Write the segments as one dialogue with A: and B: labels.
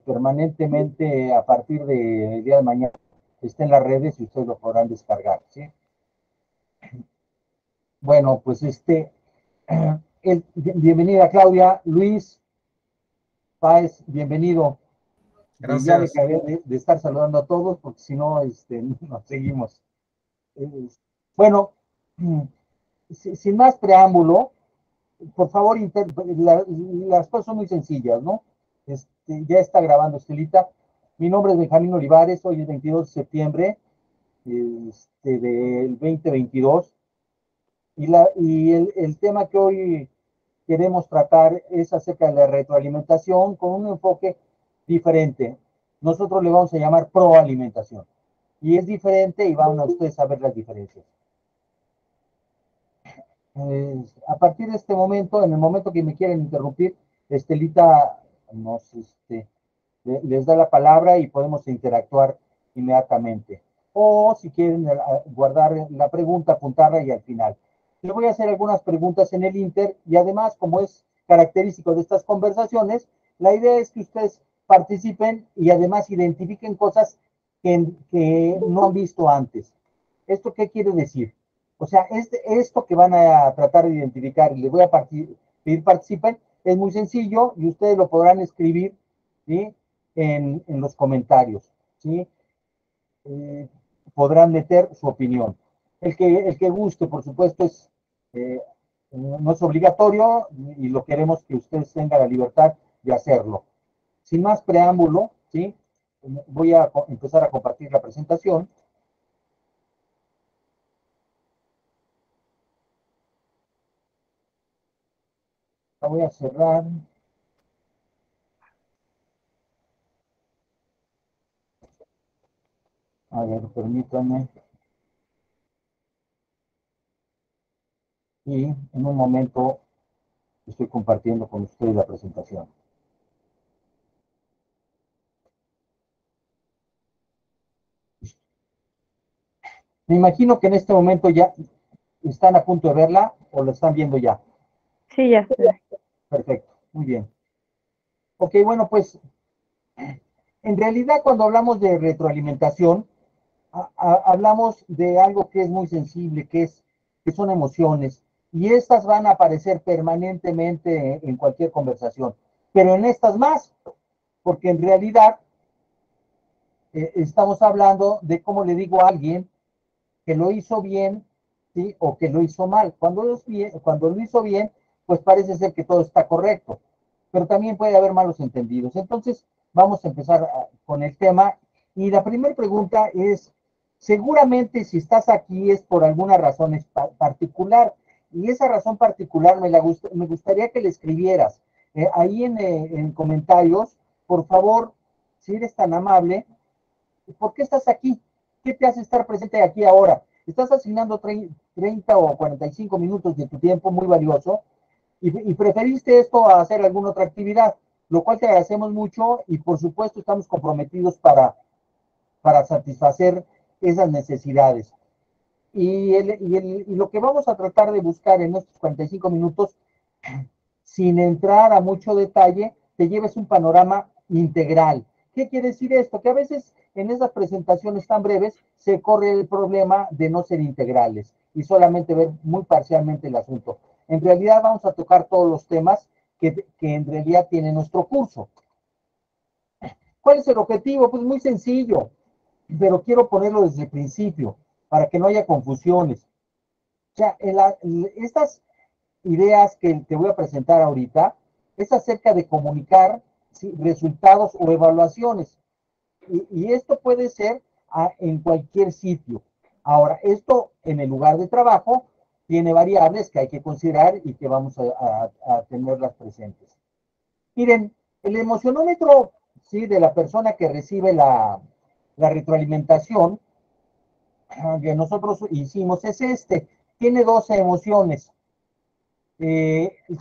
A: permanentemente a partir del día de mañana está en las redes y ustedes lo podrán descargar, ¿sí? Bueno, pues bienvenida Claudia, Luis Páez, bienvenido. Ya
B: Gracias.
A: dejaré de estar saludando a todos porque si no, nos seguimos. Bueno, sin más preámbulo, por favor, las cosas son muy sencillas, ¿no? Ya está grabando Estelita. Mi nombre es Benjamín Olivares, hoy es 22 de septiembre del 2022. Y el tema que hoy queremos tratar es acerca de la retroalimentación con un enfoque diferente. Nosotros le vamos a llamar proalimentación. Y es diferente y van a ustedes a ver las diferencias. A partir de este momento, en el momento que me quieren interrumpir, Estelita les da la palabra y podemos interactuar inmediatamente. O si quieren guardar la pregunta, apuntarla y al final. Le voy a hacer algunas preguntas en el Inter y además, como es característico de estas conversaciones, la idea es que ustedes participen y además identifiquen cosas que no han visto antes. ¿Esto qué quiere decir? O sea, esto que van a tratar de identificar y les voy a pedir participen, es muy sencillo y ustedes lo podrán escribir, ¿sí? En los comentarios, ¿sí? Eh, Podrán meter su opinión. El que guste, por supuesto, no es obligatorio y lo queremos que ustedes tengan la libertad de hacerlo. Sin más preámbulo, ¿sí? Voy a empezar a compartir la presentación. La voy a cerrar. A ver, permítanme. Y en un momento estoy compartiendo con ustedes la presentación. Me imagino que en este momento ya están a punto de verla o la están viendo ya.
C: Sí, ya está.
A: Perfecto, muy bien. Ok, bueno, pues en realidad cuando hablamos de retroalimentación, hablamos de algo que es muy sensible, que son emociones, y estas van a aparecer permanentemente en cualquier conversación, pero en estas más, porque en realidad estamos hablando de cómo le digo a alguien que lo hizo bien, ¿sí? O que lo hizo mal. Cuando lo hizo bien, pues parece ser que todo está correcto, pero también puede haber malos entendidos. Entonces, vamos a empezar con el tema. Y la primera pregunta es, seguramente si estás aquí es por alguna razón particular, y esa razón particular me gustaría que le escribieras ahí en comentarios, por favor, si eres tan amable, ¿por qué estás aquí? ¿Qué te hace estar presente aquí ahora? Estás asignando 30 o 45 minutos de tu tiempo muy valioso y preferiste esto a hacer alguna otra actividad, lo cual te agradecemos mucho y por supuesto estamos comprometidos para satisfacer esas necesidades. Y lo que vamos a tratar de buscar en estos 45 minutos, sin entrar a mucho detalle, te lleves un panorama integral. ¿Qué quiere decir esto? Que a veces en esas presentaciones tan breves se corre el problema de no ser integrales y solamente ver muy parcialmente el asunto. En realidad vamos a tocar todos los temas que en realidad tiene nuestro curso. ¿Cuál es el objetivo? Pues muy sencillo, pero quiero ponerlo desde el principio para que no haya confusiones. O sea, estas ideas que te voy a presentar ahorita es acerca de comunicar, ¿sí?, resultados o evaluaciones. Y esto puede ser en cualquier sitio. Ahora, esto en el lugar de trabajo tiene variables que hay que considerar y que vamos a tenerlas presentes. Miren, el emocionómetro, ¿sí?, de la persona que recibe la retroalimentación que nosotros hicimos es tiene 12 emociones.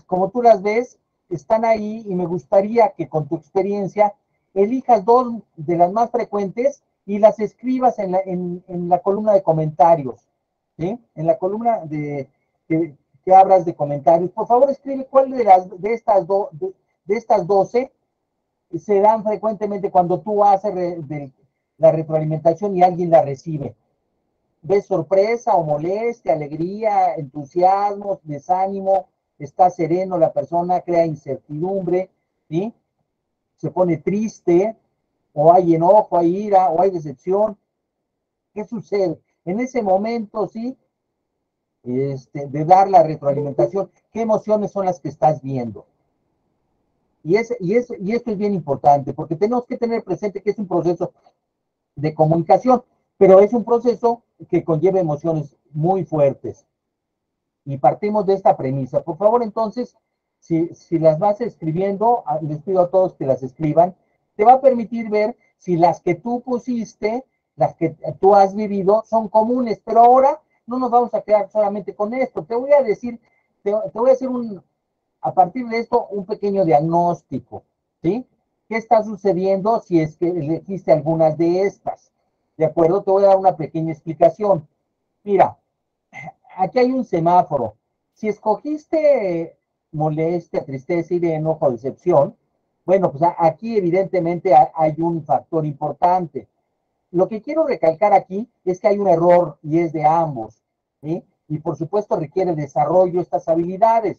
A: Como tú las ves, están ahí y me gustaría que con tu experiencia elijas dos de las más frecuentes y las escribas en la columna de comentarios, ¿sí? En la columna que abras de comentarios. Por favor, escribe cuál de estas 12 se dan frecuentemente cuando tú haces la retroalimentación y alguien la recibe. ¿Ves sorpresa o molestia, alegría, entusiasmo, desánimo? Está sereno la persona, crea incertidumbre, ¿sí? Se pone triste, o hay enojo, hay ira, o hay decepción. ¿Qué sucede? En ese momento, ¿sí? De dar la retroalimentación, ¿qué emociones son las que estás viendo? Y esto es bien importante, porque tenemos que tener presente que es un proceso de comunicación, pero es un proceso que conlleva emociones muy fuertes. Y partimos de esta premisa. Por favor, entonces, si las vas escribiendo, les pido a todos que las escriban, te va a permitir ver si las que tú pusiste, las que tú has vivido, son comunes. Pero ahora no nos vamos a quedar solamente con esto. Te voy a decir, te voy a hacer a partir de esto un pequeño diagnóstico, ¿sí? ¿Qué está sucediendo si es que elegiste algunas de estas? ¿De acuerdo? Te voy a dar una pequeña explicación. Mira, aquí hay un semáforo. Si escogiste molestia, tristeza, ira, enojo, decepción, bueno, pues aquí evidentemente hay un factor importante. Lo que quiero recalcar aquí es que hay un error y es de ambos, ¿sí? Y por supuesto requiere desarrollo estas habilidades.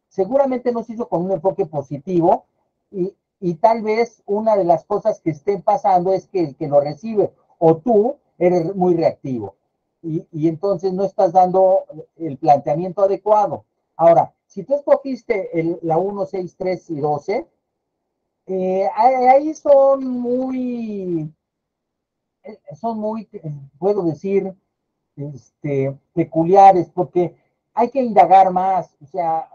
A: Seguramente no se hizo con un enfoque positivo y tal vez una de las cosas que estén pasando es que el que lo recibe o tú eres muy reactivo y entonces no estás dando el planteamiento adecuado. Ahora, si tú escogiste la 1, 6, 3 y 12, ahí son muy, puedo decir, peculiares, porque hay que indagar más. O sea,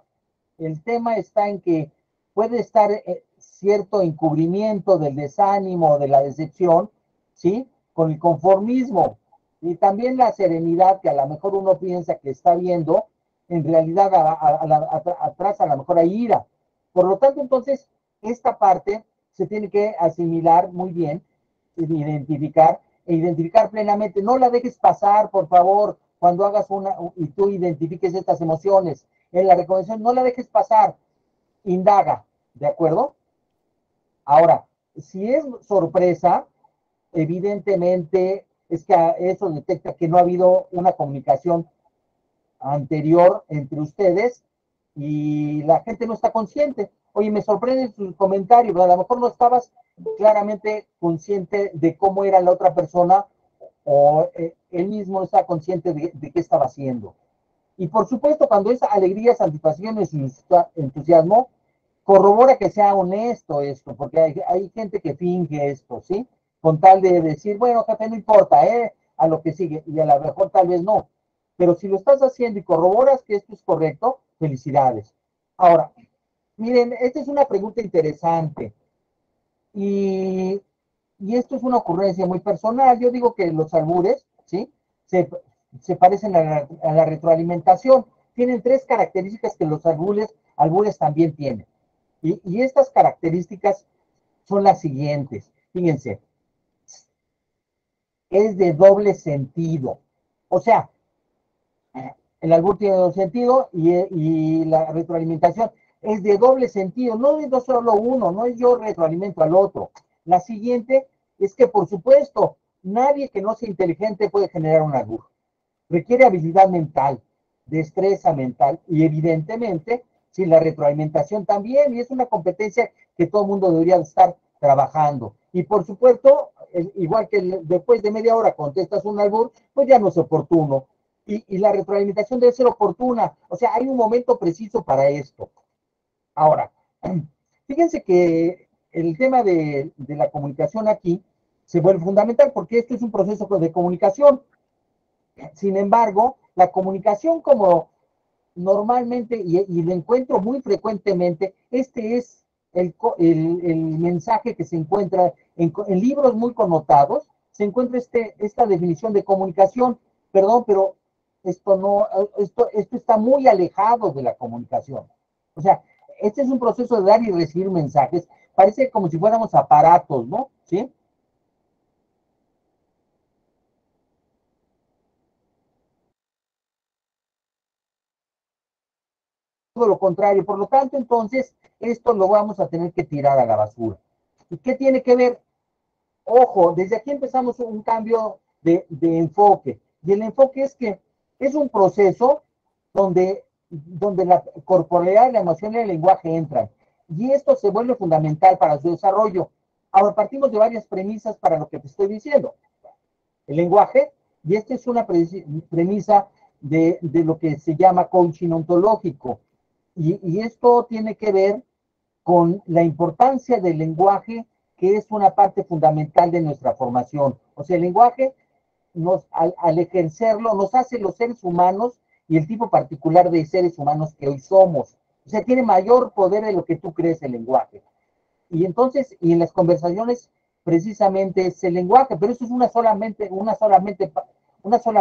A: el tema está en que puede estar cierto encubrimiento del desánimo, de la decepción, ¿sí? Con el conformismo y también la serenidad que a lo mejor uno piensa que está viendo, en realidad atrás a lo mejor hay ira. Por lo tanto, entonces, esta parte se tiene que asimilar muy bien, identificar plenamente. No la dejes pasar, por favor, cuando hagas y tú identifiques estas emociones. En la recomendación, no la dejes pasar, indaga, ¿de acuerdo? Ahora, si es sorpresa, evidentemente es que eso detecta que no ha habido una comunicación anterior entre ustedes y la gente no está consciente. Oye, me sorprende su comentario, pero a lo mejor no estabas claramente consciente de cómo era la otra persona o él mismo no estaba consciente de qué estaba haciendo. Y por supuesto, cuando es alegría, satisfacción y entusiasmo, corrobora que sea honesto esto, porque hay gente que finge esto, ¿sí? Con tal de decir, bueno, jefe, no importa, a lo que sigue, y a lo mejor tal vez no. Pero si lo estás haciendo y corroboras que esto es correcto, felicidades. Ahora, miren, esta es una pregunta interesante. Y, y esto es una ocurrencia muy personal. Yo digo que los albures, ¿sí? Se parecen a la retroalimentación. Tienen tres características que los albures también tienen. Y estas características son las siguientes. Fíjense, es de doble sentido. O sea, el albur tiene doble sentido y la retroalimentación es de doble sentido. No es solo uno, no es yo retroalimento al otro. La siguiente es que, por supuesto, nadie que no sea inteligente puede generar un albur. Requiere habilidad mental, destreza mental y evidentemente, si la retroalimentación también, y es una competencia que todo el mundo debería estar trabajando. Y por supuesto, igual que después de media hora contestas un albur, pues ya no es oportuno. Y la retroalimentación debe ser oportuna. O sea, hay un momento preciso para esto. Ahora, fíjense que el tema de la comunicación aquí se vuelve fundamental porque esto es un proceso de comunicación. Sin embargo, la comunicación como normalmente, y lo encuentro muy frecuentemente, este es el mensaje que se encuentra en libros muy connotados, se encuentra esta definición de comunicación. Perdón, pero esto no, esto está muy alejado de la comunicación. O sea, este es un proceso de dar y recibir mensajes, parece como si fuéramos aparatos, ¿no? ¿Sí? lo contrario. Por lo tanto, entonces, esto lo vamos a tener que tirar a la basura. ¿Y qué tiene que ver? Ojo, desde aquí empezamos un cambio de enfoque. Y el enfoque es que es un proceso donde la corporalidad, la emoción y el lenguaje entran. Y esto se vuelve fundamental para su desarrollo. Ahora partimos de varias premisas para lo que te estoy diciendo. El lenguaje, y esta es una premisa de lo que se llama coaching ontológico. Y esto tiene que ver con la importancia del lenguaje, que es una parte fundamental de nuestra formación. O sea, el lenguaje, al ejercerlo, nos hace los seres humanos y el tipo particular de seres humanos que hoy somos. O sea, tiene mayor poder de lo que tú crees el lenguaje. Y entonces, y en las conversaciones, precisamente es el lenguaje, pero eso es una sola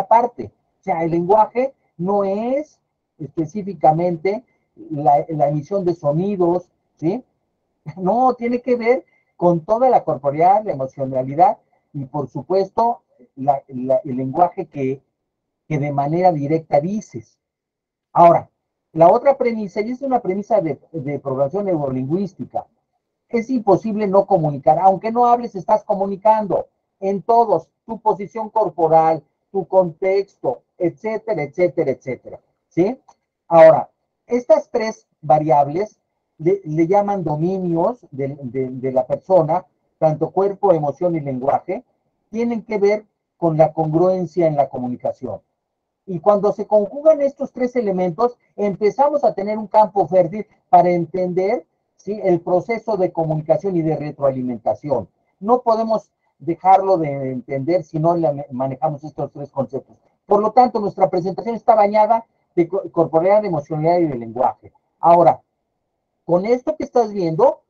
A: parte. O sea, el lenguaje no es específicamente la emisión de sonidos, ¿sí? No, tiene que ver con toda la corporeidad, la emocionalidad y por supuesto el lenguaje que de manera directa dices. Ahora, la otra premisa, y es una premisa de programación neurolingüística, es imposible no comunicar. Aunque no hables, estás comunicando en todos, tu posición corporal, tu contexto, etcétera, etcétera, etcétera. ¿Sí? Ahora, estas tres variables le llaman dominios de la persona, tanto cuerpo, emoción y lenguaje, tienen que ver con la congruencia en la comunicación. Y cuando se conjugan estos tres elementos, empezamos a tener un campo fértil para entender, ¿sí?, el proceso de comunicación y de retroalimentación. No podemos dejarlo de entender si no manejamos estos tres conceptos. Por lo tanto, nuestra presentación está bañada de corporalidad, de emocionalidad y de lenguaje. Ahora, con esto que estás viendo,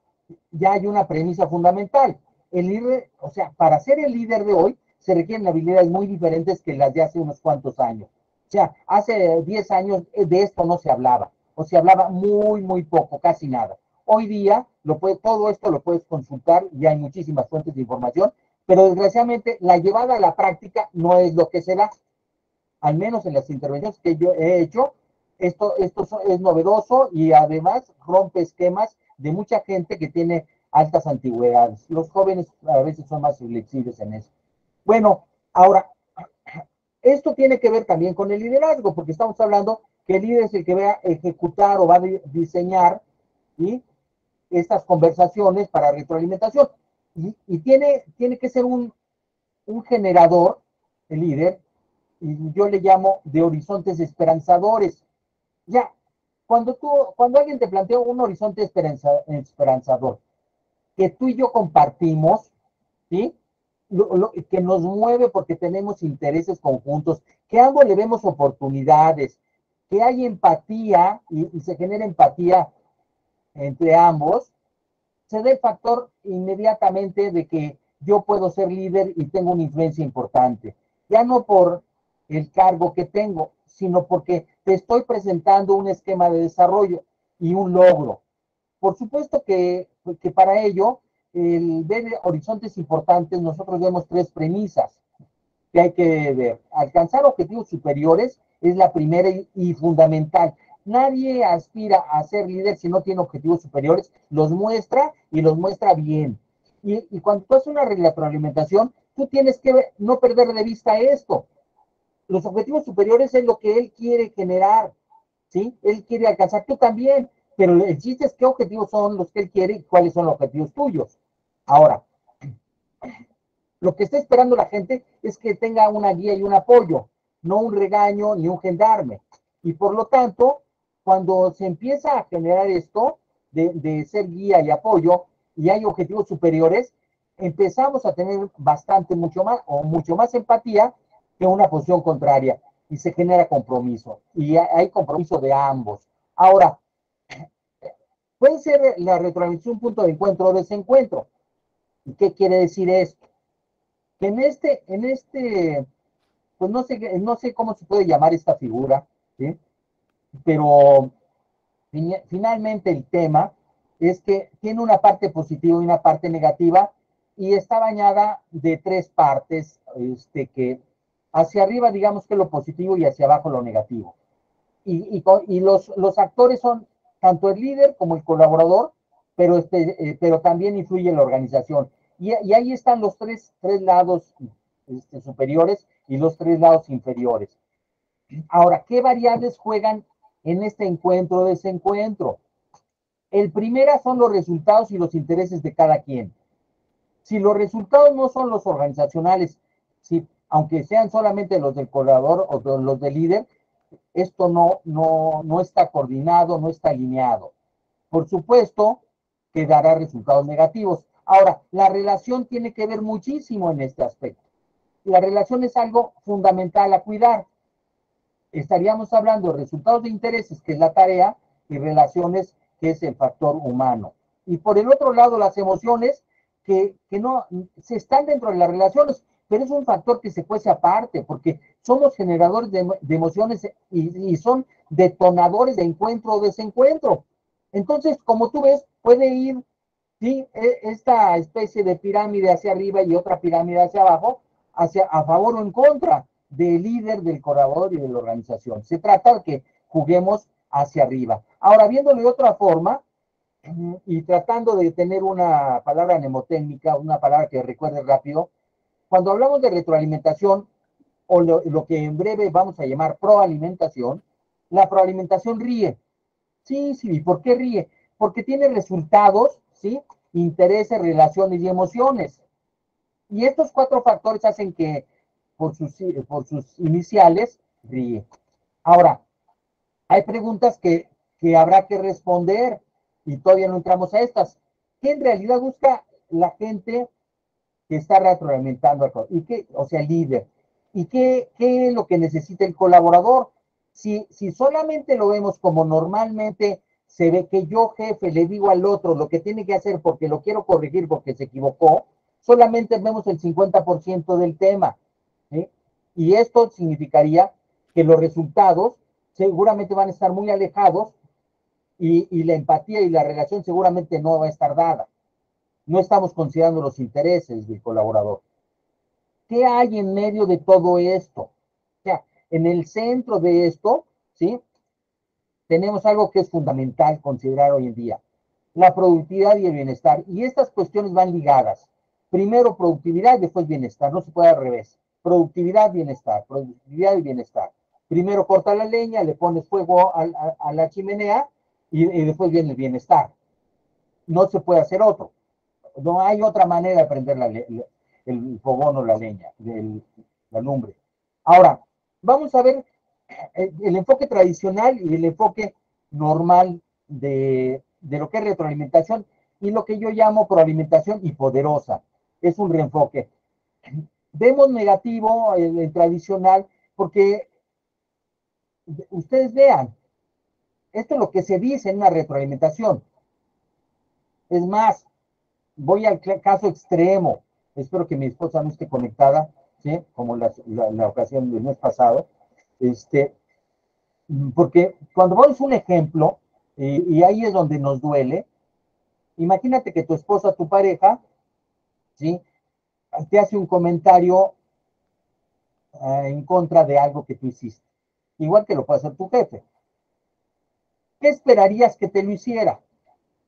A: ya hay una premisa fundamental. El líder, o sea, para ser el líder de hoy, se requieren habilidades muy diferentes que las de hace unos cuantos años. O sea, hace 10 años de esto no se hablaba, o se hablaba muy, muy poco, casi nada. Hoy día, todo esto lo puedes consultar y hay muchísimas fuentes de información, pero desgraciadamente la llevada a la práctica no es lo que se da. Al menos en las intervenciones que yo he hecho, esto es novedoso y además rompe esquemas de mucha gente que tiene altas antigüedades. Los jóvenes a veces son más flexibles en eso. Bueno, ahora, esto tiene que ver también con el liderazgo, porque estamos hablando que el líder es el que va a ejecutar o va a diseñar, ¿sí?, estas conversaciones para retroalimentación. Y tiene que ser un generador, el líder, y yo le llamo de horizontes esperanzadores. Ya, cuando alguien te plantea un horizonte esperanzador, que tú y yo compartimos, ¿sí? Que nos mueve porque tenemos intereses conjuntos, que a ambos le vemos oportunidades, que hay empatía y se genera empatía entre ambos, se da el factor inmediatamente de que yo puedo ser líder y tengo una influencia importante. Ya no por el cargo que tengo, sino porque te estoy presentando un esquema de desarrollo y un logro. Por supuesto que para ello, el ver horizontes importantes, nosotros vemos tres premisas que hay que ver. Alcanzar objetivos superiores es la primera y fundamental. Nadie aspira a ser líder si no tiene objetivos superiores, los muestra y los muestra bien. Y cuando tú haces una retroalimentación, tú tienes que no perder de vista esto. Los objetivos superiores es lo que él quiere generar, ¿sí? Él quiere alcanzar, tú también, pero el chiste es qué objetivos son los que él quiere y cuáles son los objetivos tuyos. Ahora, lo que está esperando la gente es que tenga una guía y un apoyo, no un regaño ni un gendarme. Y por lo tanto, cuando se empieza a generar esto de ser guía y apoyo y hay objetivos superiores, empezamos a tener mucho más empatía que una posición contraria y se genera compromiso. Y hay compromiso de ambos. Ahora, puede ser la retroalimentación un punto de encuentro o desencuentro. ¿Y qué quiere decir esto? Que pues no sé cómo se puede llamar esta figura, ¿sí? Pero finalmente el tema es que tiene una parte positiva y una parte negativa y está bañada de tres partes, que hacia arriba digamos que lo positivo y hacia abajo lo negativo. Y los actores son tanto el líder como el colaborador, pero también influye la organización. Y ahí están los tres lados superiores y los tres lados inferiores. Ahora, ¿qué variables juegan en este encuentro o desencuentro? El primera son los resultados y los intereses de cada quien. Si los resultados no son los organizacionales, si, aunque sean solamente los del colaborador o los del líder, esto no está coordinado, no está alineado. Por supuesto que dará resultados negativos. Ahora, la relación tiene que ver muchísimo en este aspecto. La relación es algo fundamental a cuidar. Estaríamos hablando de resultados de intereses, que es la tarea, y relaciones, que es el factor humano. Y por el otro lado, las emociones, que no se están dentro de las relaciones, pero es un factor que se cuece aparte, porque somos generadores de emociones y son detonadores de encuentro o desencuentro. Entonces, como tú ves, puede ir, ¿sí?, esta especie de pirámide hacia arriba y otra pirámide hacia abajo, a favor o en contra del líder, del colaborador y de la organización. Se trata de que juguemos hacia arriba. Ahora, viéndolo de otra forma, y tratando de tener una palabra mnemotécnica, una palabra que recuerde rápido, cuando hablamos de retroalimentación, o lo que en breve vamos a llamar proalimentación, la proalimentación ríe. Sí, sí, ¿y por qué ríe? Porque tiene resultados, ¿sí?, intereses, relaciones y emociones. Y estos cuatro factores hacen que, por sus iniciales, ríe. Ahora, hay preguntas que habrá que responder y todavía no entramos a estas. ¿Qué en realidad busca la gente que está retroalimentando? ¿Y qué, o sea, el líder? ¿Y qué es lo que necesita el colaborador? Si solamente lo vemos como normalmente se ve, que yo, jefe, le digo al otro lo que tiene que hacer porque lo quiero corregir porque se equivocó, solamente vemos el 50% del tema, ¿sí? Y esto significaría que los resultados seguramente van a estar muy alejados y la empatía y la relación seguramente no va a estar dada. No estamos considerando los intereses del colaborador. ¿Qué hay en medio de todo esto? O sea, en el centro de esto, ¿sí?, tenemos algo que es fundamental considerar hoy en día: la productividad y el bienestar. Y estas cuestiones van ligadas. Primero productividad y después bienestar. No se puede al revés. Productividad, bienestar. Productividad y bienestar. Primero corta la leña, le pones fuego a la chimenea y después viene el bienestar. No se puede hacer otro. No hay otra manera de prender el fogón o la leña, la lumbre. Ahora, vamos a ver el enfoque tradicional y el enfoque normal de lo que es retroalimentación y lo que yo llamo proalimentación y poderosa. Es un reenfoque. Vemos negativo el tradicional porque ustedes vean, esto es lo que se dice en una retroalimentación. Es más, voy al caso extremo. Espero que mi esposa no esté conectada, ¿sí?, como la ocasión del mes pasado. Porque cuando pones un ejemplo, y ahí es donde nos duele, imagínate que tu esposa, tu pareja, ¿sí?, te hace un comentario en contra de algo que tú hiciste. Igual que lo puede hacer tu jefe. ¿Qué esperarías que te lo hiciera?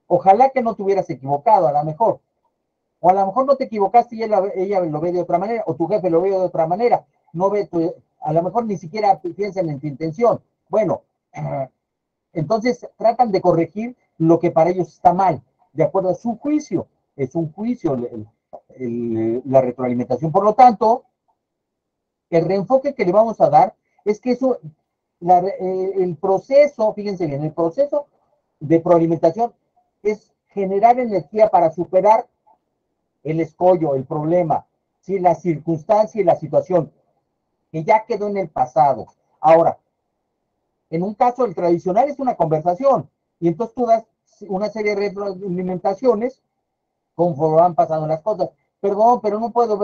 A: Ojalá que no te hubieras equivocado, a lo mejor. O a lo mejor no te equivocaste y ella lo ve de otra manera, o tu jefe lo ve de otra manera. No ve a lo mejor ni siquiera piensan en tu intención. Bueno, entonces tratan de corregir lo que para ellos está mal, de acuerdo a su juicio. Es un juicio la retroalimentación. Por lo tanto, el reenfoque que le vamos a dar es que eso, el proceso, fíjense bien, el proceso de proalimentación es generar energía para superar el escollo, el problema, ¿sí?, la circunstancia y la situación que ya quedó en el pasado. Ahora, en un caso, el tradicional es una conversación, y entonces tú das una serie de retroalimentaciones conforme van pasando las cosas. Perdón, pero no puedo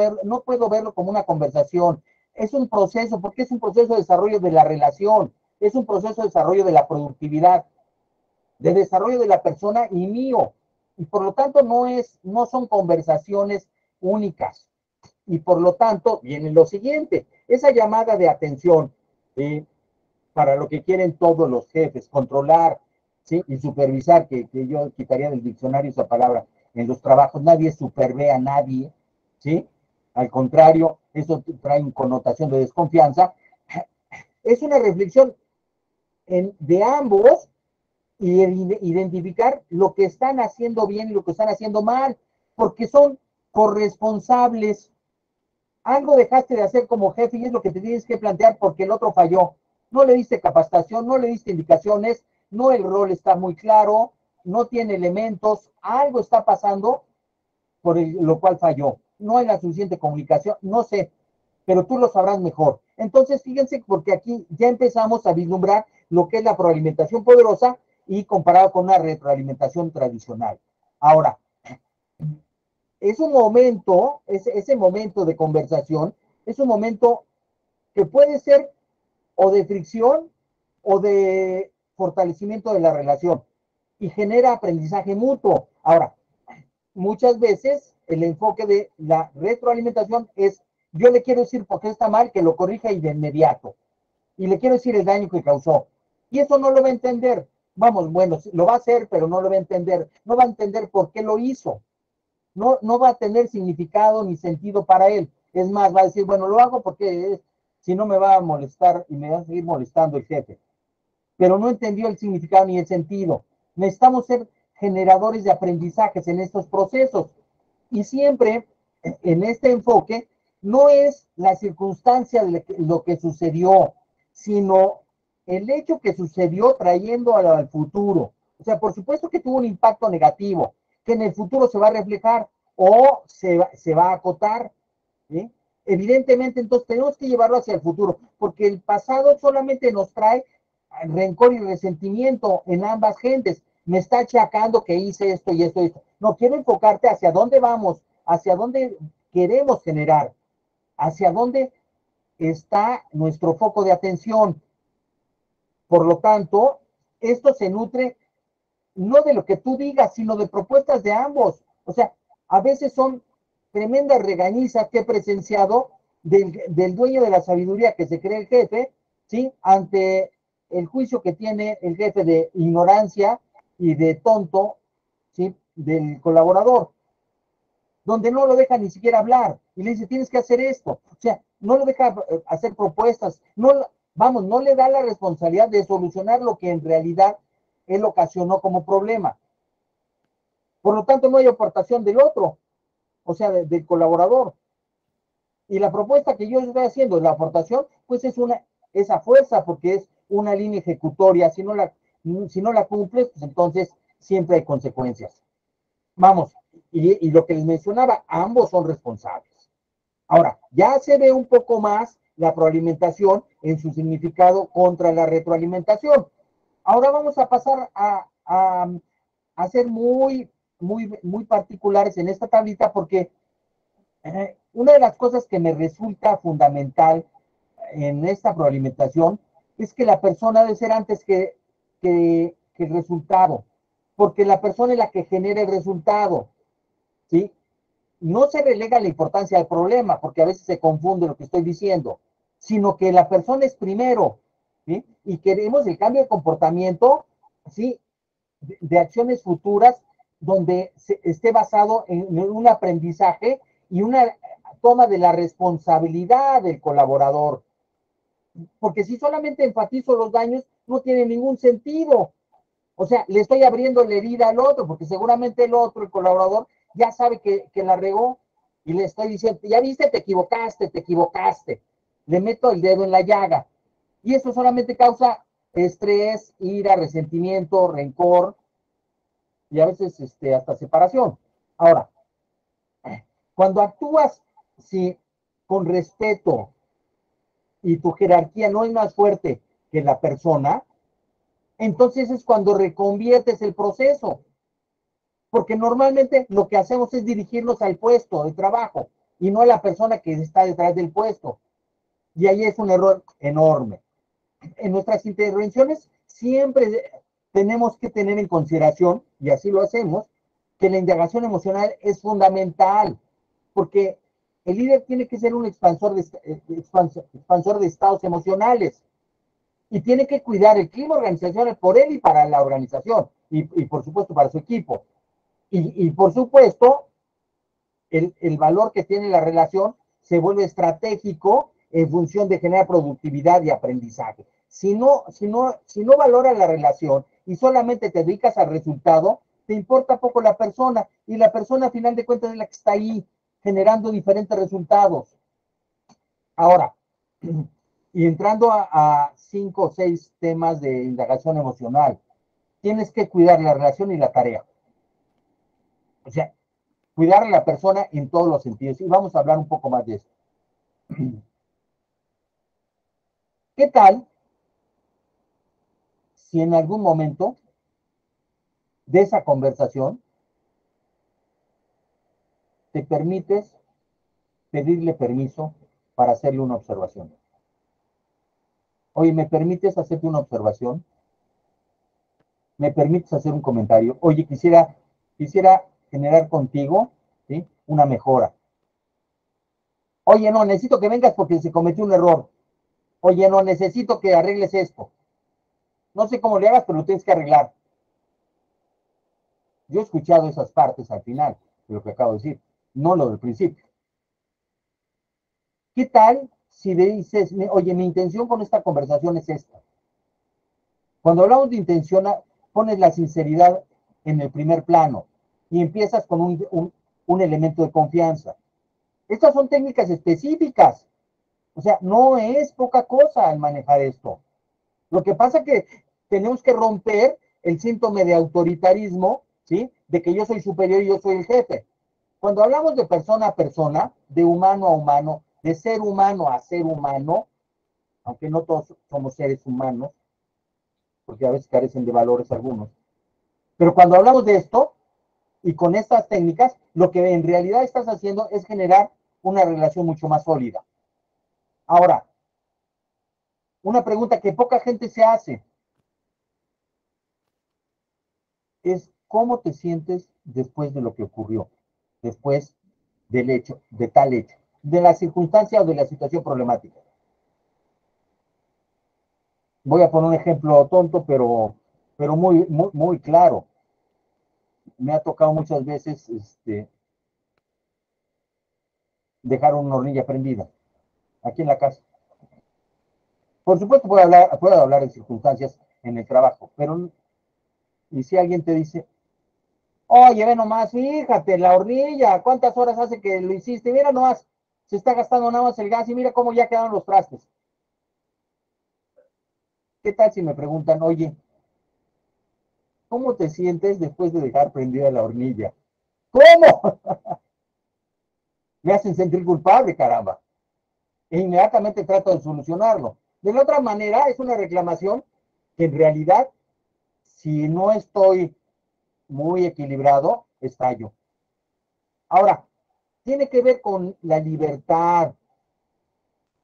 A: verlo como una conversación. Es un proceso, porque es un proceso de desarrollo de la relación, es un proceso de desarrollo de la productividad, de desarrollo de la persona y mío. Y por lo tanto no son conversaciones únicas. Y por lo tanto viene lo siguiente: esa llamada de atención, para lo que quieren todos los jefes, controlar, ¿sí? Y supervisar, que yo quitaría del diccionario esa palabra. En los trabajos nadie supervé a nadie, ¿sí? Al contrario, eso trae una connotación de desconfianza. Es una reflexión de ambos y identificar lo que están haciendo bien y lo que están haciendo mal, porque son corresponsables. Algo dejaste de hacer como jefe y es lo que te tienes que plantear porque el otro falló. No le diste capacitación, no le diste indicaciones, no el rol está muy claro, no tiene elementos, algo está pasando lo cual falló. No hay la suficiente comunicación, no sé, pero tú lo sabrás mejor. Entonces, fíjense, porque aquí ya empezamos a vislumbrar lo que es la proalimentación poderosa y comparado con una retroalimentación tradicional. Ahora, es un momento, ese momento de conversación, es un momento que puede ser o de fricción o de fortalecimiento de la relación y genera aprendizaje mutuo. Ahora, muchas veces el enfoque de la retroalimentación es, yo le quiero decir por qué está mal, que lo corrija y de inmediato. Y le quiero decir el daño que causó. Y eso no lo va a entender. Vamos, bueno, lo va a hacer, pero no lo va a entender. No va a entender por qué lo hizo. No va a tener significado ni sentido para él. Es más, va a decir, bueno, lo hago porque si no me va a molestar y me va a seguir molestando el jefe. Pero no entendió el significado ni el sentido. Necesitamos ser generadores de aprendizajes en estos procesos. Y siempre en este enfoque no es la circunstancia de lo que sucedió, sino el hecho que sucedió trayendo al futuro. O sea, por supuesto que tuvo un impacto negativo, que en el futuro se va a reflejar o se va a acotar. ¿Sí? Evidentemente, entonces tenemos que llevarlo hacia el futuro, porque el pasado solamente nos trae rencor y resentimiento en ambas gentes. Me está achacando que hice esto y esto y esto. No, quiero enfocarte hacia dónde vamos, hacia dónde queremos generar, hacia dónde está nuestro foco de atención. Por lo tanto, esto se nutre no de lo que tú digas, sino de propuestas de ambos. O sea, a veces son tremendas regañizas que he presenciado del dueño de la sabiduría que se cree el jefe, ¿sí? Ante el juicio que tiene el jefe de ignorancia y de tonto, ¿sí? Del colaborador, donde no lo deja ni siquiera hablar y le dice, tienes que hacer esto. O sea, no lo deja hacer propuestas, no, vamos, no le da la responsabilidad de solucionar lo que en realidad él ocasionó como problema. Por lo tanto, no hay aportación del otro, o sea, del colaborador. Y la propuesta que yo estoy haciendo, la aportación, pues es esa fuerza, porque es una línea ejecutoria. Si no la cumples, pues entonces siempre hay consecuencias. Vamos, y lo que les mencionaba, ambos son responsables. Ahora, ya se ve un poco más la proalimentación en su significado contra la retroalimentación. Ahora vamos a pasar a ser muy particulares en esta tablita porque una de las cosas que me resulta fundamental en esta proalimentación es que la persona debe ser antes que el resultado, porque la persona es la que genera el resultado, ¿sí? No se relega la importancia del problema, porque a veces se confunde lo que estoy diciendo, sino que la persona es primero, ¿sí? Y queremos el cambio de comportamiento, ¿sí? De acciones futuras donde esté basado en un aprendizaje y una toma de la responsabilidad del colaborador. Porque si solamente enfatizo los daños, no tiene ningún sentido. O sea, le estoy abriendo la herida al otro, porque seguramente el otro, el colaborador, ya sabe que la regó y le estoy diciendo, ya viste, te equivocaste, te equivocaste. Le meto el dedo en la llaga. Y eso solamente causa estrés, ira, resentimiento, rencor y a veces hasta separación. Ahora, cuando actúas sí, con respeto y tu jerarquía no es más fuerte que la persona, entonces es cuando reconviertes el proceso. Porque normalmente lo que hacemos es dirigirnos al puesto de trabajo y no a la persona que está detrás del puesto. Y ahí es un error enorme. En nuestras intervenciones siempre tenemos que tener en consideración, y así lo hacemos, que la indagación emocional es fundamental, porque el líder tiene que ser un expansor de estados emocionales. y tiene que cuidar el clima organizacional por él y para la organización, y por supuesto para su equipo. Y por supuesto, el valor que tiene la relación se vuelve estratégico en función de generar productividad y aprendizaje. Si no valora la relación y solamente te dedicas al resultado, te importa poco la persona, y la persona a final de cuentas es la que está ahí generando diferentes resultados. Ahora, y entrando a 5 o 6 temas de indagación emocional, tienes que cuidar la relación y la tarea. O sea, cuidar a la persona en todos los sentidos. Y vamos a hablar un poco más de eso. ¿Qué tal si en algún momento de esa conversación te permites pedirle permiso para hacerle una observación? Oye, ¿me permites hacerte una observación? ¿Me permites hacer un comentario? Oye, quisiera generar contigo, ¿sí?, una mejora. Oye, no, necesito que vengas porque se cometió un error. Oye, no, necesito que arregles esto. No sé cómo le hagas, pero lo tienes que arreglar. Yo he escuchado esas partes al final de lo que acabo de decir, no lo del principio. ¿Qué tal si le dices, oye, mi intención con esta conversación es esta? Cuando hablamos de intención, pones la sinceridad en el primer plano y empiezas con un elemento de confianza. Estas son técnicas específicas. O sea, no es poca cosa el manejar esto. Lo que pasa es que tenemos que romper el síntoma de autoritarismo, ¿sí?, de que yo soy superior y yo soy el jefe. Cuando hablamos de persona a persona, de humano a humano, de ser humano a ser humano, aunque no todos somos seres humanos, porque a veces carecen de valores algunos, pero cuando hablamos de esto y con estas técnicas, lo que en realidad estás haciendo es generar una relación mucho más sólida. Ahora, una pregunta que poca gente se hace es: ¿cómo te sientes después de lo que ocurrió? Después del hecho, de tal hecho, de la circunstancia o de la situación problemática. Voy a poner un ejemplo tonto, pero muy claro. Me ha tocado muchas veces dejar una hornilla prendida aquí en la casa. Por supuesto, puedo hablar de circunstancias en el trabajo, pero ¿y si alguien te dice: oye, ve nomás, fíjate, la hornilla, ¿cuántas horas hace que lo hiciste? Mira nomás, se está gastando nada más el gas y mira cómo ya quedaron los trastes. ¿Qué tal si me preguntan: oye, ¿cómo te sientes después de dejar prendida la hornilla? ¿Cómo? Me hacen sentir culpable, caramba. E inmediatamente trato de solucionarlo. De la otra manera, es una reclamación que en realidad, si no estoy muy equilibrado, estallo. Ahora, tiene que ver con la libertad,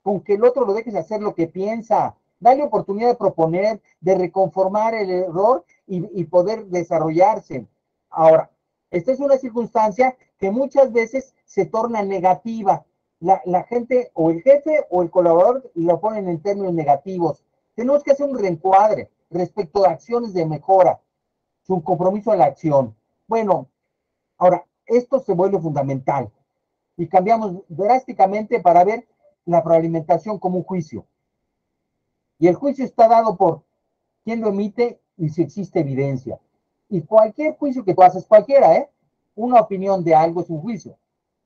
A: con que el otro lo dejes hacer lo que piensa. Dale oportunidad de proponer, de reconformar el error y poder desarrollarse. Ahora, esta es una circunstancia que muchas veces se torna negativa. La gente, o el jefe o el colaborador, lo ponen en términos negativos. Tenemos que hacer un reencuadre respecto a acciones de mejora, su compromiso a la acción. Bueno, ahora, esto se vuelve fundamental y cambiamos drásticamente para ver la realimentación como un juicio. Y el juicio está dado por quién lo emite y si existe evidencia. Y cualquier juicio que tú haces, cualquiera, una opinión de algo es un juicio.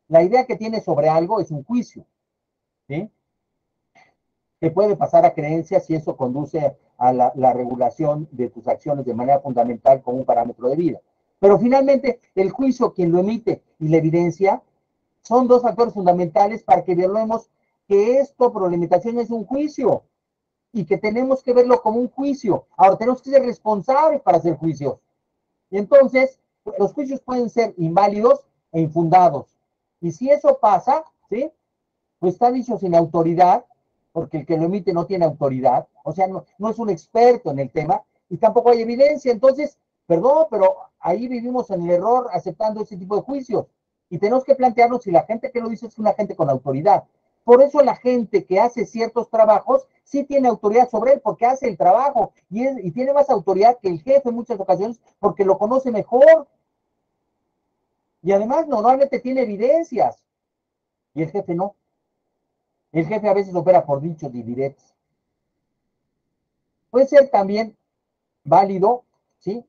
A: La idea que tienes sobre algo es un juicio, ¿sí? Que puede pasar a creencias si eso conduce a la regulación de tus acciones de manera fundamental como un parámetro de vida. Pero finalmente, el juicio, quien lo emite y la evidencia, son dos factores fundamentales para que veamos que esto, por limitación, es un juicio y que tenemos que verlo como un juicio. Ahora, tenemos que ser responsables para hacer juicios. Y entonces, los juicios pueden ser inválidos e infundados. Y si eso pasa, ¿sí?, pues está dicho sin autoridad, porque el que lo emite no tiene autoridad, o sea, no es un experto en el tema, y tampoco hay evidencia. Entonces, perdón, pero ahí vivimos en el error aceptando ese tipo de juicios. Y tenemos que plantearnos si la gente que lo dice es una gente con autoridad. Por eso la gente que hace ciertos trabajos sí tiene autoridad sobre él porque hace el trabajo y tiene más autoridad que el jefe en muchas ocasiones porque lo conoce mejor. Y además normalmente tiene evidencias y el jefe no. El jefe a veces opera por dichos y diretos. Puede ser también válido, ¿sí?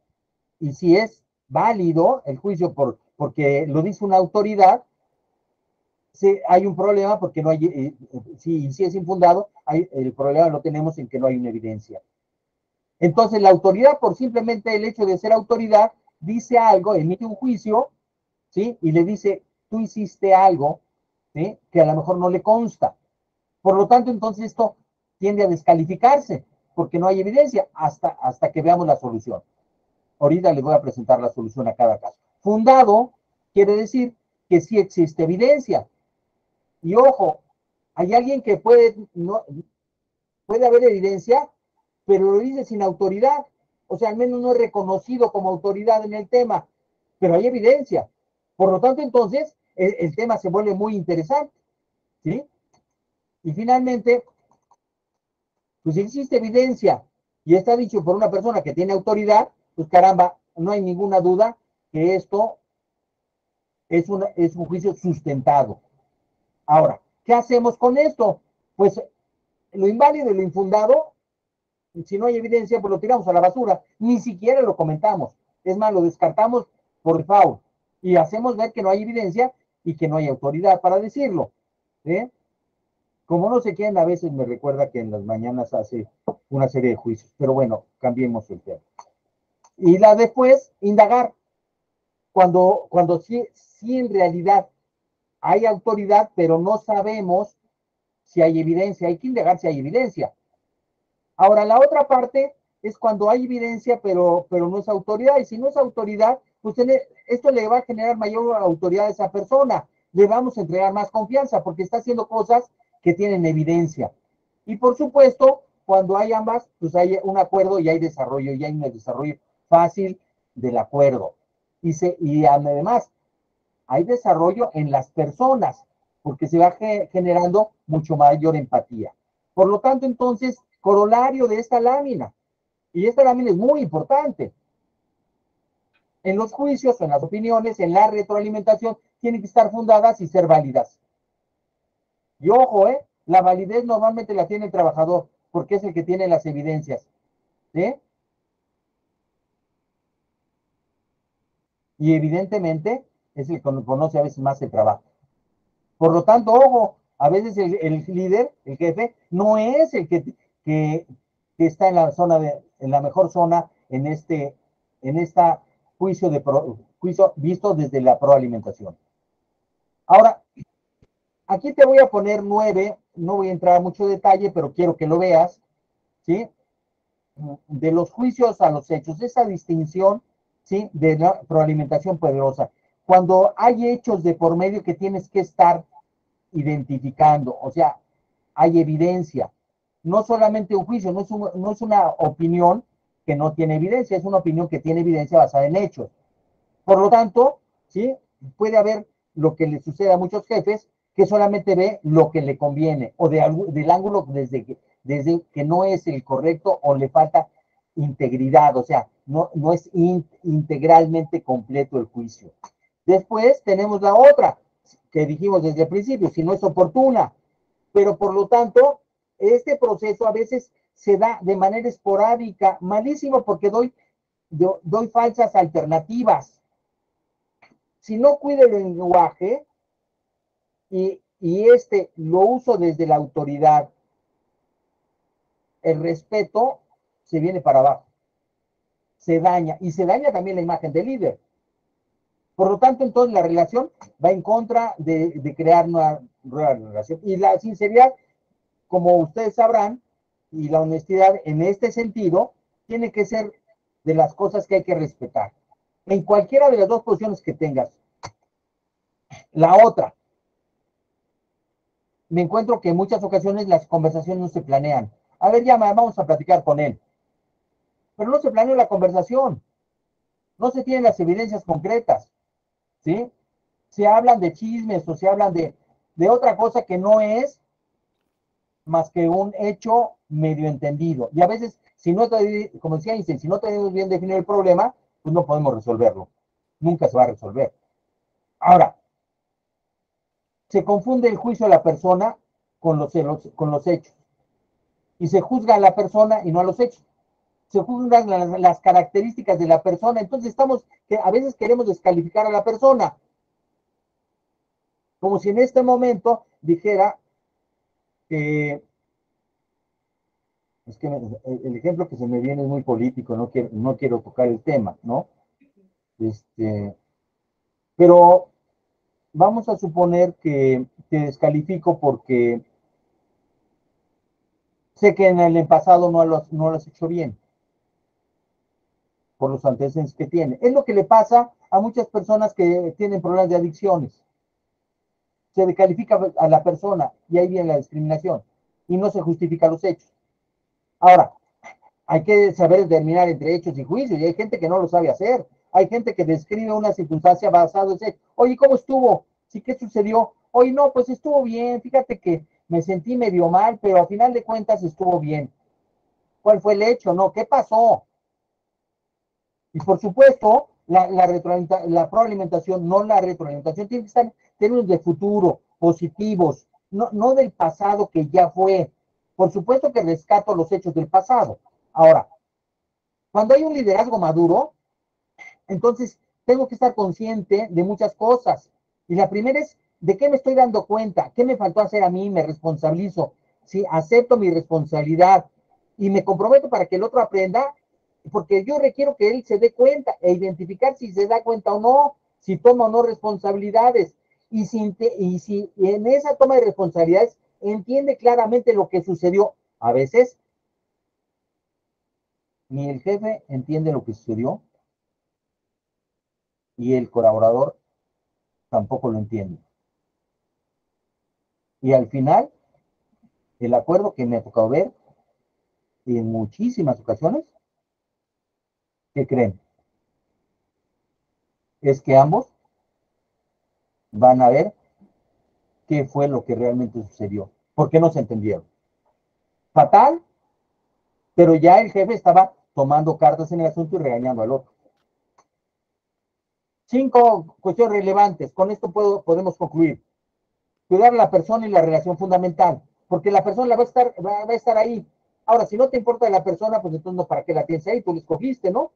A: Y si es válido el juicio porque lo dice una autoridad, sí, hay un problema porque no hay, si es infundado, el problema lo tenemos en que no hay una evidencia. Entonces la autoridad, por simplemente el hecho de ser autoridad, dice algo, emite un juicio, ¿sí? Y le dice, tú hiciste algo, ¿sí? Que a lo mejor no le consta. Por lo tanto, entonces esto tiende a descalificarse, porque no hay evidencia hasta que veamos la solución. Ahorita les voy a presentar la solución a cada caso. Fundado quiere decir que sí existe evidencia. Y ojo, hay alguien que puede haber evidencia, pero lo dice sin autoridad. O sea, al menos no es reconocido como autoridad en el tema, pero hay evidencia. Por lo tanto, entonces, el tema se vuelve muy interesante. ¿Sí? Y finalmente, pues si existe evidencia y está dicho por una persona que tiene autoridad, pues caramba, no hay ninguna duda que esto es un juicio sustentado. Ahora, ¿qué hacemos con esto? Pues lo inválido y lo infundado, si no hay evidencia, pues lo tiramos a la basura. Ni siquiera lo comentamos. Es más, lo descartamos por default y hacemos ver que no hay evidencia y que no hay autoridad para decirlo. ¿Eh? Como no sé quién, a veces me recuerda que en las mañanas hace una serie de juicios. Pero bueno, cambiemos el tema. Y la después, indagar. Cuando sí en realidad hay autoridad, pero no sabemos si hay evidencia. Hay que indagar si hay evidencia. Ahora, la otra parte es cuando hay evidencia, pero no es autoridad. Y si no es autoridad, pues esto le va a generar mayor autoridad a esa persona. Le vamos a entregar más confianza porque está haciendo cosas que tienen evidencia. Y por supuesto, cuando hay ambas, pues hay un acuerdo y hay desarrollo, y hay un desarrollo fácil del acuerdo. Y además, hay desarrollo en las personas, porque se va generando mucho mayor empatía. Por lo tanto, entonces, corolario de esta lámina, y esta lámina es muy importante, en los juicios, en las opiniones, en la retroalimentación, tienen que estar fundadas y ser válidas. Y ojo, la validez normalmente la tiene el trabajador, porque es el que tiene las evidencias. ¿Sí? Y evidentemente es el que conoce a veces más el trabajo. Por lo tanto, ojo, a veces el líder, el jefe, no es el que está en la zona en la mejor zona en esta juicio visto desde la proalimentación. Ahora, aquí te voy a poner 9, no voy a entrar a mucho detalle, pero quiero que lo veas, ¿sí? De los juicios a los hechos, esa distinción, ¿sí? De la proalimentación poderosa. Cuando hay hechos de por medio que tienes que estar identificando, o sea, hay evidencia. No solamente un juicio, no es una opinión que no tiene evidencia, es una opinión que tiene evidencia basada en hechos. Por lo tanto, ¿sí? Puede haber lo que le sucede a muchos jefes, que solamente ve lo que le conviene, o del ángulo desde que no es el correcto o le falta integridad, o sea, no es integralmente completo el juicio. Después tenemos la otra, que dijimos desde el principio, si no es oportuna, pero por lo tanto, este proceso a veces se da de manera esporádica, malísimo porque doy falsas alternativas. Si no cuido el lenguaje y lo uso desde la autoridad, el respeto se viene para abajo, se daña y se daña también la imagen del líder. Por lo tanto, entonces la relación va en contra de crear una nueva relación. Y la sinceridad, como ustedes sabrán, y la honestidad en este sentido, tiene que ser de las cosas que hay que respetar. En cualquiera de las dos posiciones que tengas. La otra, me encuentro que en muchas ocasiones las conversaciones no se planean. A ver, llama, vamos a platicar con él. Pero no se planea la conversación. No se tienen las evidencias concretas. ¿Sí? Se hablan de chismes o se hablan de otra cosa que no es más que un hecho medio entendido. Y a veces, si no, como decía Einstein, si no tenemos bien definido el problema, pues no podemos resolverlo. Nunca se va a resolver. Ahora, se confunde el juicio de la persona con los hechos. Y se juzga a la persona y no a los hechos. Se juzgan las características de la persona. Entonces que a veces queremos descalificar a la persona. Como si en este momento dijera que es que el ejemplo que se me viene es muy político, no quiero tocar el tema, ¿no? Pero vamos a suponer que te descalifico porque sé que en el pasado no lo has hecho bien, por los antecedentes que tiene. Es lo que le pasa a muchas personas que tienen problemas de adicciones. Se descalifica a la persona y ahí viene la discriminación y no se justifica los hechos. Ahora, hay que saber determinar entre hechos y juicios y hay gente que no lo sabe hacer. Hay gente que describe una circunstancia basada en hechos. Oye, ¿cómo estuvo? ¿Sí qué sucedió? Oye, no, pues estuvo bien. Fíjate que me sentí medio mal, pero a final de cuentas estuvo bien. ¿Cuál fue el hecho? No, ¿qué pasó? Y por supuesto, la proalimentación, no la retroalimentación, tiene que estar en términos de futuro, positivos, no del pasado que ya fue. Por supuesto que rescato los hechos del pasado. Ahora, cuando hay un liderazgo maduro, entonces tengo que estar consciente de muchas cosas. Y la primera es, ¿de qué me estoy dando cuenta? ¿Qué me faltó hacer a mí? Me responsabilizo. Si acepto mi responsabilidad y me comprometo para que el otro aprenda, porque yo requiero que él se dé cuenta e identificar si se da cuenta o no, si toma o no responsabilidades. Y si en esa toma de responsabilidades entiende claramente lo que sucedió. A veces ni el jefe entiende lo que sucedió y el colaborador tampoco lo entiende. Y al final, el acuerdo que me ha tocado ver en muchísimas ocasiones, ¿qué creen? Es que ambos van a ver qué fue lo que realmente sucedió. ¿Por qué no se entendieron? Fatal, pero ya el jefe estaba tomando cartas en el asunto y regañando al otro. 5 cuestiones relevantes. Con esto podemos concluir. Cuidar a la persona y la relación fundamental, porque la persona va a estar ahí. Ahora, si no te importa la persona, pues entonces no, ¿para qué la tienes ahí? Tú la escogiste, ¿no?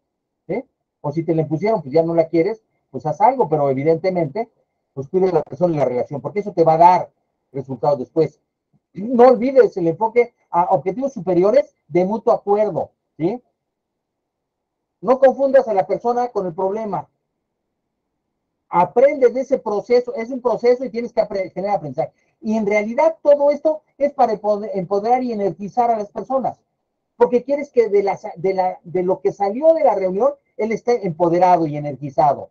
A: ¿Eh? O si te la impusieron, pues ya no la quieres, pues haz algo, pero evidentemente, pues cuida a la persona y la relación, porque eso te va a dar resultados después. No olvides el enfoque a objetivos superiores de mutuo acuerdo, ¿sí? No confundas a la persona con el problema. Aprendes de ese proceso, es un proceso y tienes que generar aprendizaje. Y en realidad todo esto es para empoderar y energizar a las personas, porque quieres que de lo que salió de la reunión, él esté empoderado y energizado.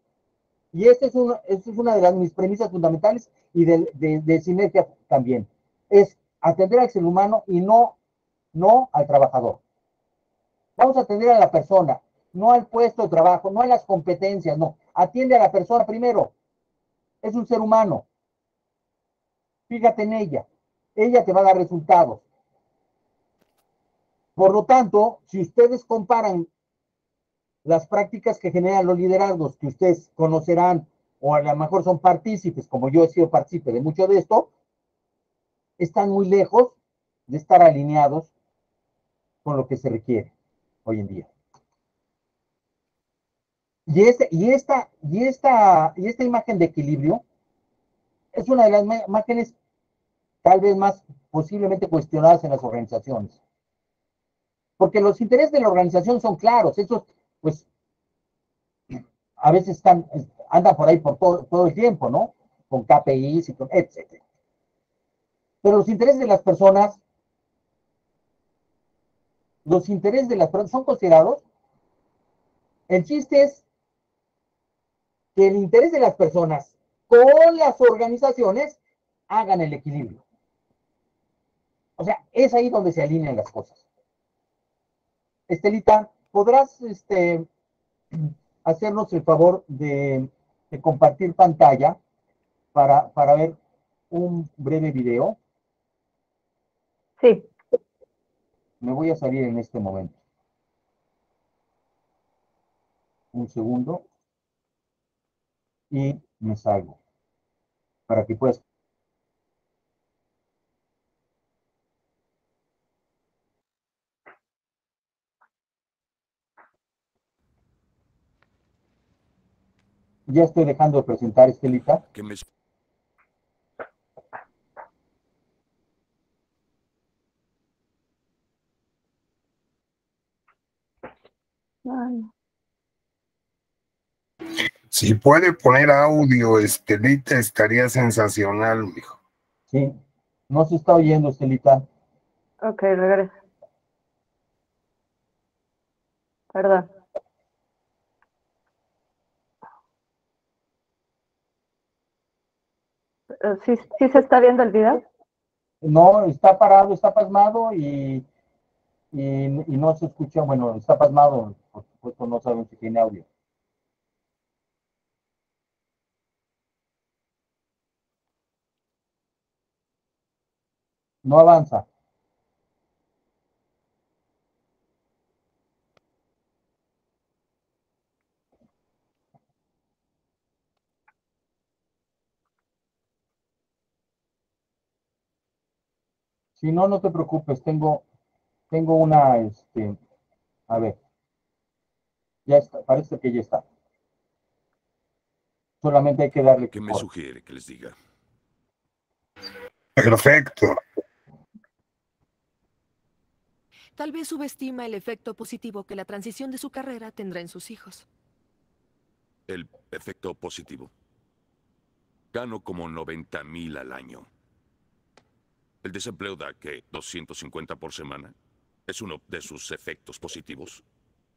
A: Y esta es una de mis premisas fundamentales y de sinergia también. Es atender al ser humano y no al trabajador. Vamos a atender a la persona, no al puesto de trabajo, no a las competencias, no. Atiende a la persona primero. Es un ser humano. Fíjate en ella. Ella te va a dar resultados. Por lo tanto, si ustedes comparan las prácticas que generan los liderazgos que ustedes conocerán o a lo mejor son partícipes, como yo he sido partícipe de mucho de esto, están muy lejos de estar alineados con lo que se requiere hoy en día. Y esta imagen de equilibrio es una de las imágenes tal vez más posiblemente cuestionadas en las organizaciones. Porque los intereses de la organización son claros, esos pues a veces andan por ahí por todo el tiempo, ¿no? Con KPIs y etcétera. Pero los intereses de las personas son considerados. El chiste es que el interés de las personas con las organizaciones hagan el equilibrio. O sea, es ahí donde se alinean las cosas. Estelita, ¿podrás hacernos el favor de compartir pantalla para ver un breve video?
B: Sí.
A: Me voy a salir en este momento. Un segundo. Y me salgo. Para que puedas. Ya estoy dejando de presentar, Estelita.
C: Que me...
B: Ay.
D: Si puede poner audio, Estelita, estaría sensacional, mijo.
A: Sí. No se está oyendo, Estelita.
B: Ok, regresa. Perdón. ¿Sí, sí se está viendo el video?
A: No, está parado, está pasmado y no se escucha. Bueno, está pasmado. Por supuesto, no sabemos si tiene audio. No avanza. Si no, no te preocupes. Tengo una, a ver, ya está, parece que ya está. Solamente hay que darle
C: ¿Qué me
A: corte.
C: sugiere que les diga?
D: Perfecto.
E: Tal vez subestima el efecto positivo que la transición de su carrera tendrá en sus hijos.
C: El efecto positivo. Gano como 90,000 al año. El desempleo da, ¿qué? 250 por semana. Es uno de sus efectos positivos.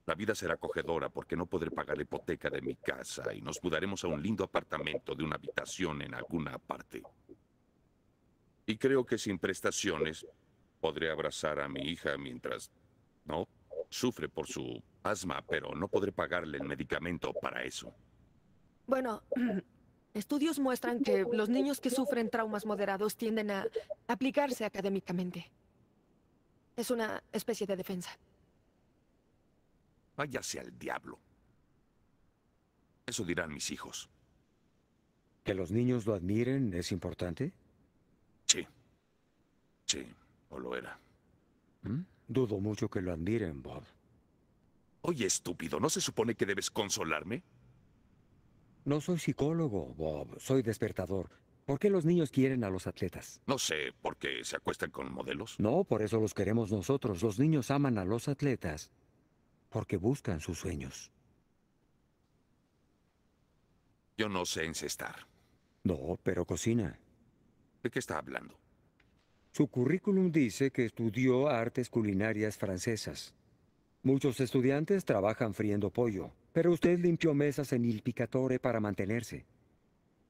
C: La vida será acogedora porque no podré pagar la hipoteca de mi casa y nos mudaremos a un lindo apartamento de una habitación en alguna parte. Y creo que sin prestaciones podré abrazar a mi hija mientras, ¿no? Sufre por su asma, pero no podré pagarle el medicamento para eso.
E: Bueno, estudios muestran que los niños que sufren traumas moderados tienden a aplicarse académicamente. Es una especie de defensa.
C: Váyase al diablo. Eso dirán mis hijos.
F: ¿Que los niños lo admiren es importante?
C: Sí. Sí, o lo era.
F: Dudo mucho que lo admiren, Bob.
C: Oye, estúpido, ¿no se supone que debes consolarme?
F: No soy psicólogo, Bob. Soy despertador. ¿Por qué los niños quieren a los atletas?
C: No sé por qué se acuestan con modelos.
F: No, por eso los queremos nosotros. Los niños aman a los atletas porque buscan sus sueños.
C: Yo no sé encestar.
F: No, pero cocina.
C: ¿De qué está hablando?
F: Su currículum dice que estudió artes culinarias francesas. Muchos estudiantes trabajan friendo pollo, pero usted limpió mesas en Il Picatore para mantenerse.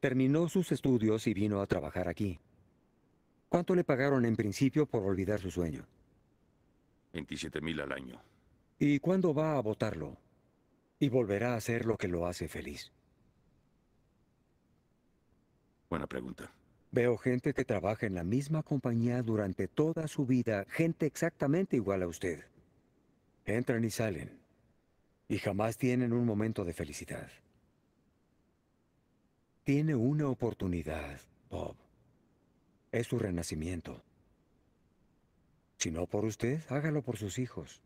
F: Terminó sus estudios y vino a trabajar aquí. ¿Cuánto le pagaron en principio por olvidar su sueño?
C: 27,000 al año.
F: ¿Y cuándo va a votarlo? Y volverá a hacer lo que lo hace feliz.
C: Buena pregunta.
F: Veo gente que trabaja en la misma compañía durante toda su vida, gente exactamente igual a usted. Entran y salen, y jamás tienen un momento de felicidad. Tiene una oportunidad, Bob. Es su renacimiento. Si no por usted, hágalo por sus hijos.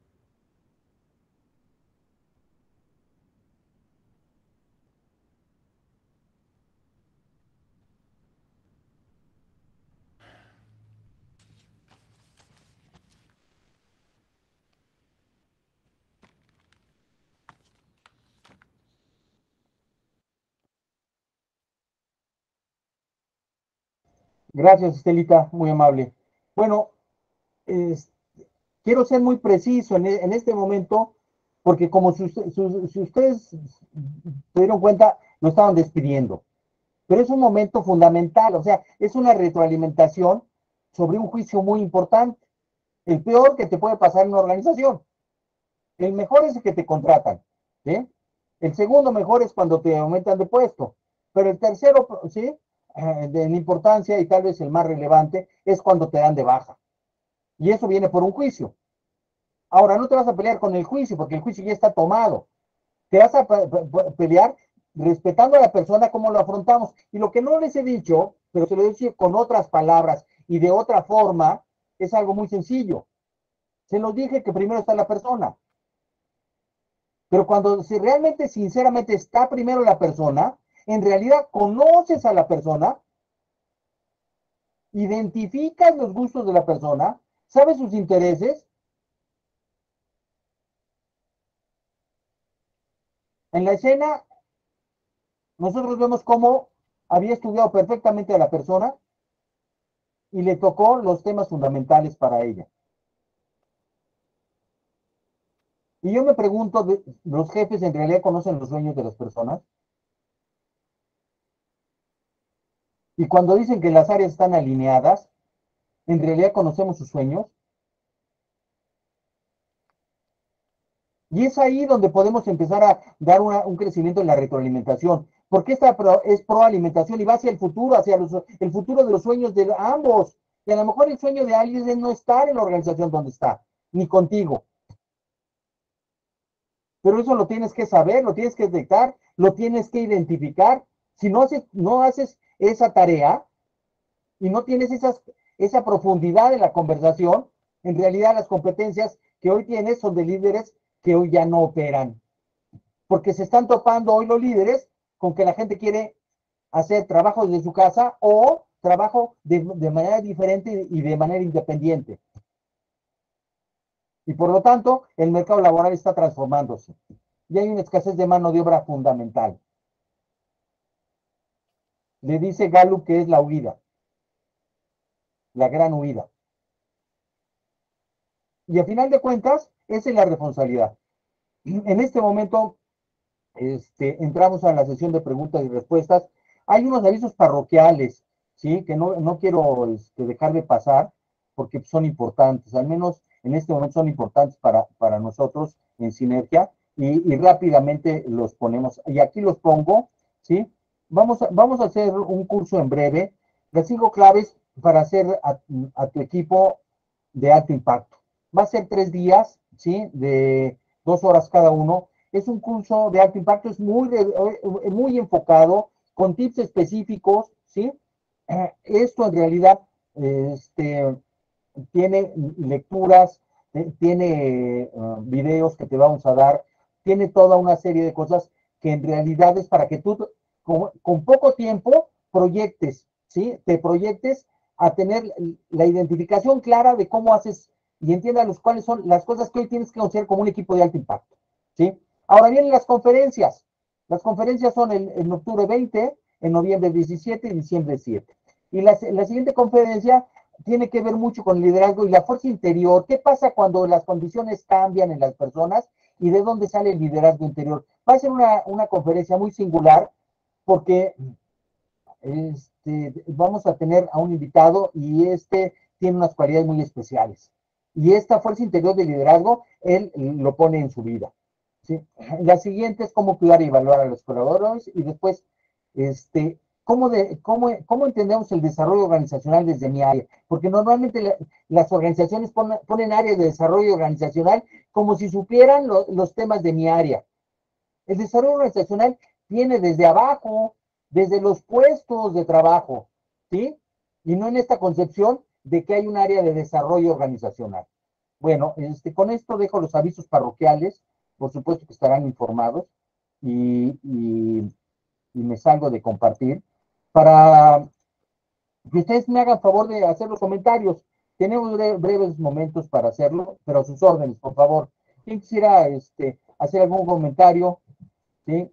A: Gracias, Estelita, muy amable. Bueno, quiero ser muy preciso en este momento, porque como si ustedes se dieron cuenta, lo estaban despidiendo. Pero es un momento fundamental, o sea, es una retroalimentación sobre un juicio muy importante. El peor que te puede pasar en una organización. El mejor es el que te contratan, ¿sí? El segundo mejor es cuando te aumentan de puesto. Pero el tercero, ¿sí? De importancia y tal vez el más relevante es cuando te dan de baja. Y eso viene por un juicio. Ahora, no te vas a pelear con el juicio, porque el juicio ya está tomado. Te vas a pelear respetando a la persona como lo afrontamos. Y lo que no les he dicho, pero se lo he dicho con otras palabras y de otra forma, es algo muy sencillo. Se los dije que primero está la persona. Pero cuando si realmente, sinceramente, está primero la persona, en realidad conoces a la persona, identificas los gustos de la persona, sabes sus intereses. En la escena, nosotros vemos cómo había estudiado perfectamente a la persona y le tocó los temas fundamentales para ella. Y yo me pregunto, ¿los jefes en realidad conocen los sueños de las personas? Y cuando dicen que las áreas están alineadas, ¿en realidad conocemos sus sueños? Y es ahí donde podemos empezar a dar un crecimiento en la retroalimentación. Porque esta es proalimentación y va hacia el futuro, hacia el futuro de los sueños de ambos. Y a lo mejor el sueño de alguien es no estar en la organización donde está, ni contigo. Pero eso lo tienes que saber, lo tienes que detectar, lo tienes que identificar. Si no haces esa tarea y no tienes esa profundidad en la conversación, en realidad las competencias que hoy tienes son de líderes que hoy ya no operan. Porque se están topando hoy los líderes con que la gente quiere hacer trabajo desde su casa o trabajo de manera diferente y de manera independiente. Y por lo tanto, el mercado laboral está transformándose. Y hay una escasez de mano de obra fundamental. Le dice Gallup que es la huida. La gran huida. Y a final de cuentas, esa es la responsabilidad. En este momento, entramos a la sesión de preguntas y respuestas. Hay unos avisos parroquiales, ¿sí? Que no quiero dejar de pasar, porque son importantes, al menos en este momento son importantes para nosotros en Sinergia, y rápidamente los ponemos. Y aquí los pongo, ¿sí? Vamos a hacer un curso en breve, las 5 claves para hacer a tu equipo de alto impacto. Va a ser 3 días, ¿sí? De 2 horas cada uno. Es un curso de alto impacto, es muy enfocado, con tips específicos, ¿sí? Esto en realidad tiene lecturas, tiene videos que te vamos a dar, tiene toda una serie de cosas que en realidad es para que tú con poco tiempo proyectes, ¿sí? Te proyectes a tener la identificación clara de cómo haces y entiendas cuáles son las cosas que hoy tienes que conocer como un equipo de alto impacto, ¿sí? Ahora vienen las conferencias. Las conferencias son en octubre 20, en noviembre 17 y diciembre 7. Y la siguiente conferencia tiene que ver mucho con el liderazgo y la fuerza interior. ¿Qué pasa cuando las condiciones cambian en las personas y de dónde sale el liderazgo interior? Va a ser una conferencia muy singular porque vamos a tener a un invitado y tiene unas cualidades muy especiales. Y esta fuerza interior de liderazgo, él lo pone en su vida, ¿sí? La siguiente es cómo cuidar y evaluar a los colaboradores y después, ¿cómo entendemos el desarrollo organizacional desde mi área? Porque normalmente las organizaciones ponen áreas de desarrollo organizacional como si supieran los temas de mi área. El desarrollo organizacional viene desde abajo, desde los puestos de trabajo, ¿sí? Y no en esta concepción de que hay un área de desarrollo organizacional. Bueno, con esto dejo los avisos parroquiales, por supuesto que estarán informados, y me salgo de compartir, para que ustedes me hagan favor de hacer los comentarios. Tenemos breves momentos para hacerlo, pero a sus órdenes, por favor. ¿Quién quisiera hacer algún comentario? ¿Sí?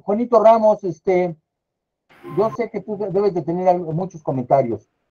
A: Juanito Ramos, yo sé que tú debes de tener muchos comentarios.